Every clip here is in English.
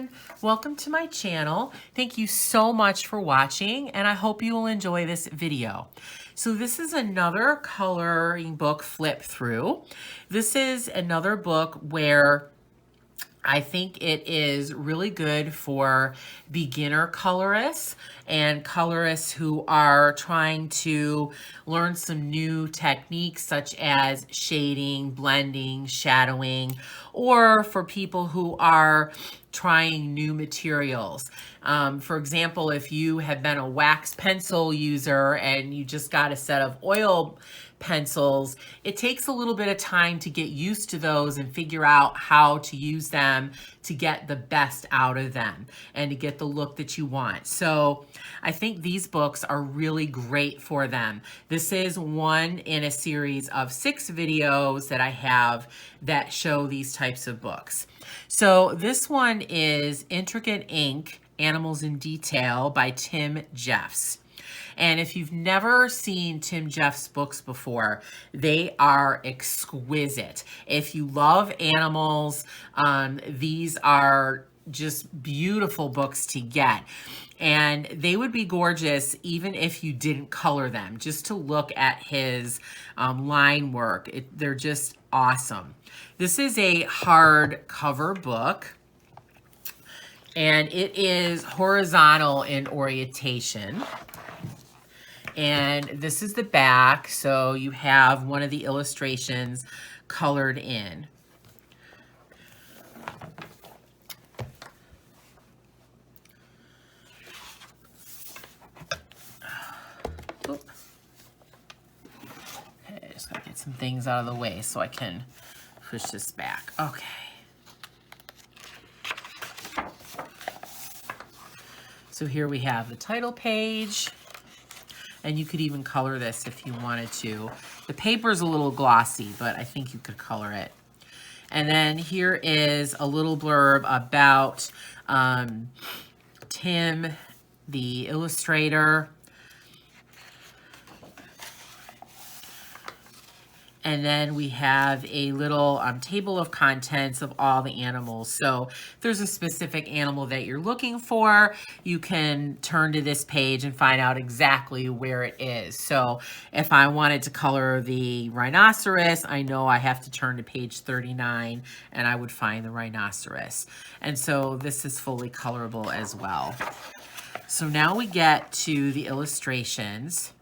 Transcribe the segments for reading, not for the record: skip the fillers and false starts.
everyone, welcome to my channel. Thank you so much for watching and I hope you will enjoy this video. So this is another coloring book flip through. This is another book where I think it is really good for beginner colorists and colorists who are trying to learn some new techniques such as shading, blending, shadowing, or for people who are trying new materials. For example, if you have been a wax pencil user and you just got a set of oil pencils, it takes a little bit of time to get used to those and figure out how to use them to get the best out of them and to get the look that you want. So I think these books are really great for them. This is one in a series of 6 videos that I have that show these types of books. So this one is Intricate Ink, Animals in Detail by Tim Jeffs. And if you've never seen Tim Jeffs' books before, they are exquisite. If you love animals, these are just beautiful books to get. And they would be gorgeous even if you didn't color them. Just to look at his line work, they're just awesome. This is a hardcover book. And it is horizontal in orientation. And this is the back, so you have one of the illustrations colored in. Oop. Okay, just gotta get some things out of the way so I can push this back. Okay. So here we have the title page. And you could even color this if you wanted to. The paper's a little glossy, but I think you could color it. And then here is a little blurb about Tim, the illustrator. And then we have a little table of contents of all the animals. So if there's a specific animal that you're looking for, you can turn to this page and find out exactly where it is. So if I wanted to color the rhinoceros, I know I have to turn to page 39 and I would find the rhinoceros. And so this is fully colorable as well. So now we get to the illustrations.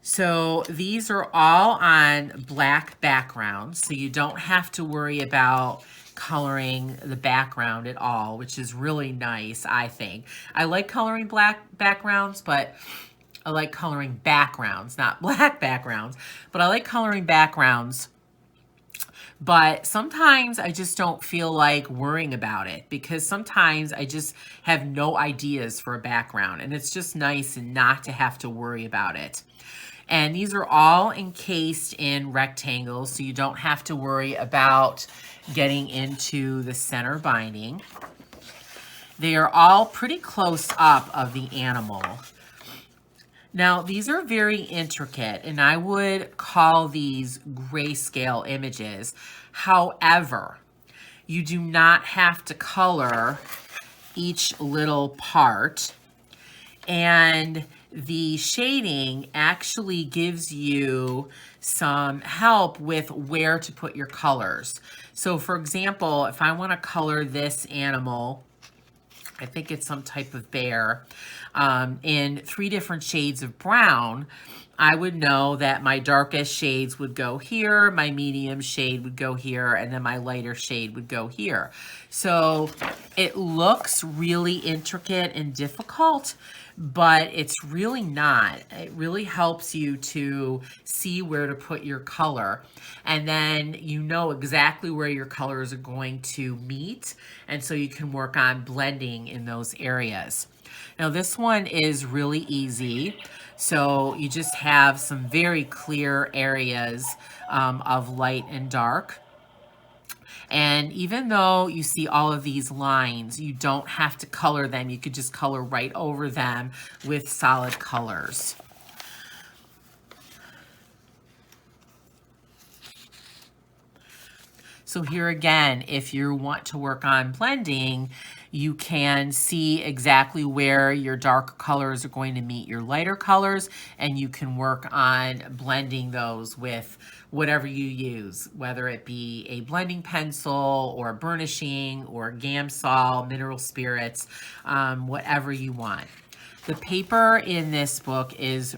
So these are all on black backgrounds, so you don't have to worry about coloring the background at all, which is really nice, I think. I like coloring black backgrounds, but I like coloring backgrounds, not black backgrounds, but I like coloring backgrounds. But sometimes I just don't feel like worrying about it because sometimes I just have no ideas for a background, and it's just nice and not to have to worry about it. And these are all encased in rectangles, so you don't have to worry about getting into the center binding. They are all pretty close up of the animal. Now, these are very intricate, and I would call these grayscale images. However, you do not have to color each little part, and the shading actually gives you some help with where to put your colors. So for example, if I want to color this animal, I think it's some type of bear, in 3 different shades of brown, I would know that my darkest shades would go here, my medium shade would go here, and then my lighter shade would go here. So it looks really intricate and difficult, but it's really not. It really helps you to see where to put your color, and then you know exactly where your colors are going to meet, and so you can work on blending in those areas. Now this one is really easy. So you just have some very clear areas of light and dark. And even though you see all of these lines, you don't have to color them. You could just color right over them with solid colors. So here again, if you want to work on blending, you can see exactly where your dark colors are going to meet your lighter colors, and you can work on blending those with whatever you use, whether it be a blending pencil or burnishing or Gamsol, mineral spirits, whatever you want. The paper in this book is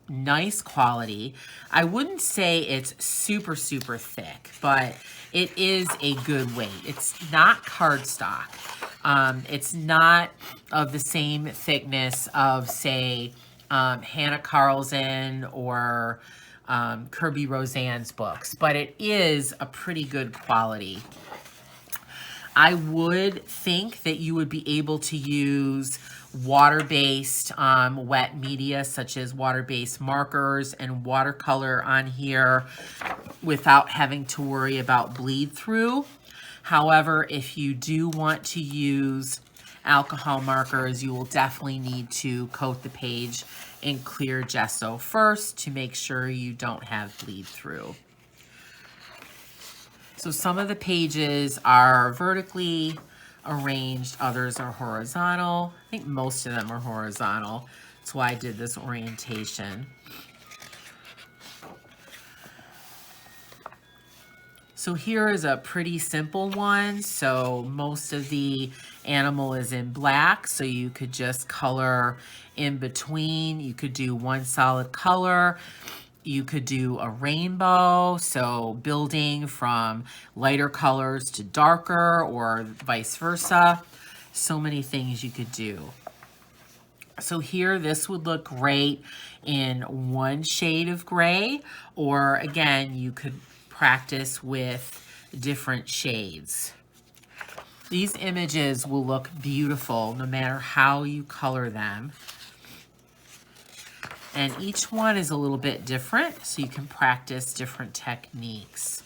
nice quality. I wouldn't say it's super, super thick, but it is a good weight. It's not cardstock. It's not of the same thickness of, say, Hannah Carlson or Kirby Roseanne's books, but it is a pretty good quality. I would think that you would be able to use water-based wet media such as water-based markers and watercolor on here without having to worry about bleed through. However, if you do want to use alcohol markers, you will definitely need to coat the page in clear gesso first to make sure you don't have bleed through. So some of the pages are vertically arranged, others are horizontal. I think most of them are horizontal. That's why I did this orientation. So here is a pretty simple one. So most of the animal is in black, so you could just color in between. You could do one solid color. You could do a rainbow, so building from lighter colors to darker or vice versa. So many things you could do. So here, this would look great in one shade of gray, or again, you could practice with different shades. These images will look beautiful no matter how you color them. And each one is a little bit different, so you can practice different techniques.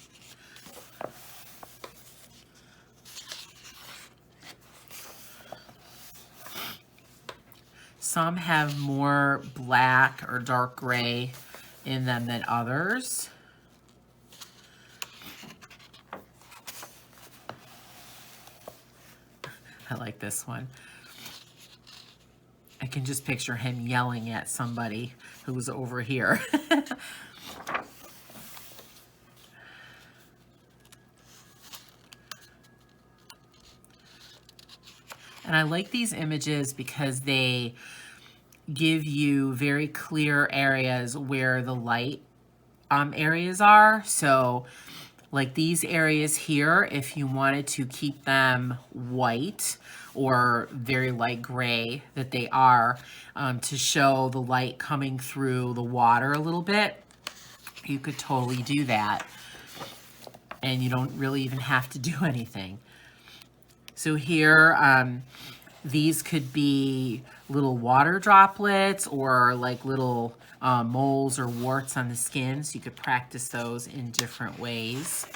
Some have more black or dark gray in them than others. I like this one. I can just picture him yelling at somebody who's over here. And I like these images because they give you very clear areas where the light areas are. So like these areas here, if you wanted to keep them white or very light gray that they are, to show the light coming through the water a little bit, you could totally do that. And you don't really even have to do anything. So here, these could be little water droplets or like little moles or warts on the skin. So you could practice those in different ways.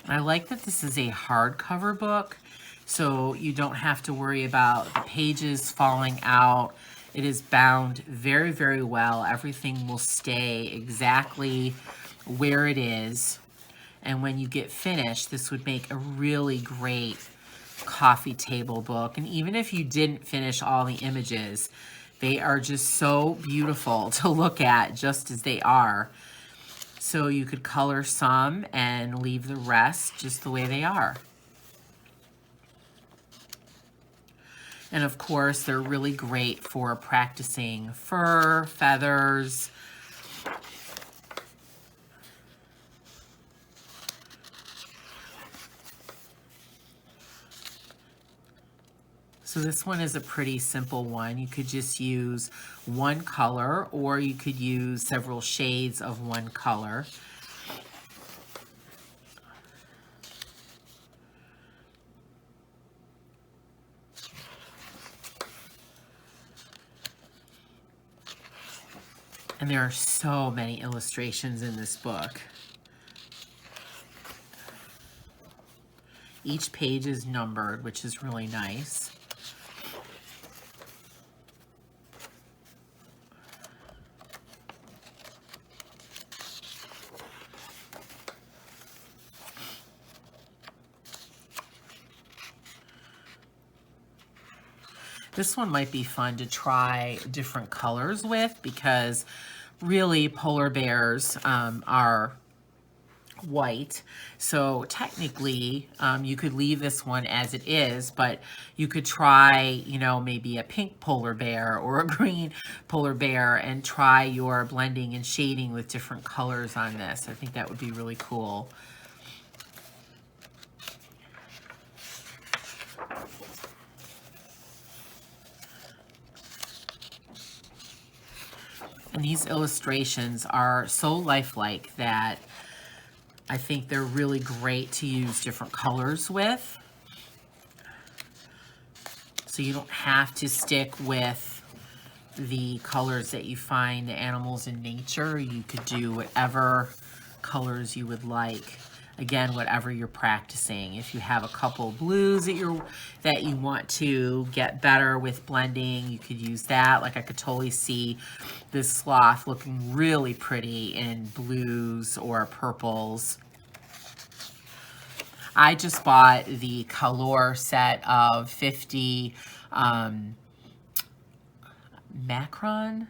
I like that this is a hardcover book, so you don't have to worry about the pages falling out. It is bound very, very well. Everything will stay exactly where it is. And when you get finished, this would make a really great coffee table book. And even if you didn't finish all the images, they are just so beautiful to look at just as they are. So you could color some and leave the rest just the way they are. And of course, they're really great for practicing fur, feathers. So this one is a pretty simple one. You could just use one color, or you could use several shades of one color. And there are so many illustrations in this book. Each page is numbered, which is really nice. This one might be fun to try different colors with, because really polar bears are white. So technically you could leave this one as it is, but you could try, you know, maybe a pink polar bear or a green polar bear and try your blending and shading with different colors on this. I think that would be really cool. And these illustrations are so lifelike that I think they're really great to use different colors with. So you don't have to stick with the colors that you find the animals in nature. You could do whatever colors you would like. Again, whatever you're practicing. If you have a couple blues that you want to get better with blending, you could use that. Like I could totally see this sloth looking really pretty in blues or purples. I just bought the Color set of 50 Macron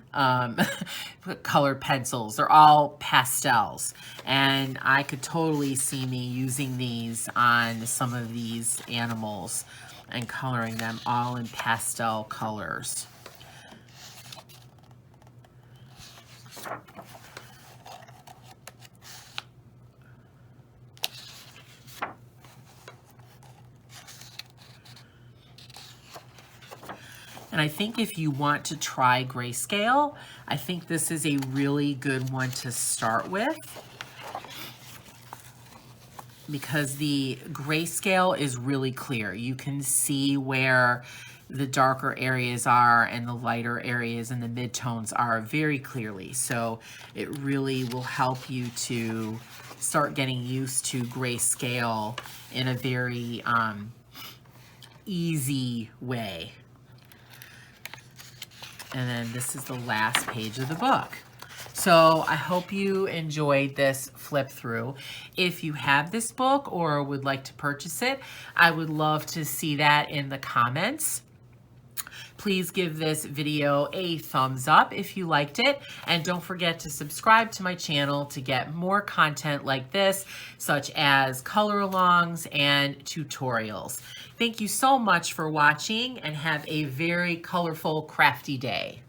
colored pencils. They're all pastels, and I could totally see me using these on some of these animals and coloring them all in pastel colors. And I think if you want to try grayscale, I think this is a really good one to start with, because the grayscale is really clear. You can see where the darker areas are and the lighter areas and the midtones are very clearly. So it really will help you to start getting used to grayscale in a very easy way. And then this is the last page of the book. So I hope you enjoyed this flip through. If you have this book or would like to purchase it, I would love to see that in the comments. Please give this video a thumbs up if you liked it, and don't forget to subscribe to my channel to get more content like this, such as color alongs and tutorials. Thank you so much for watching, and have a very colorful, crafty day.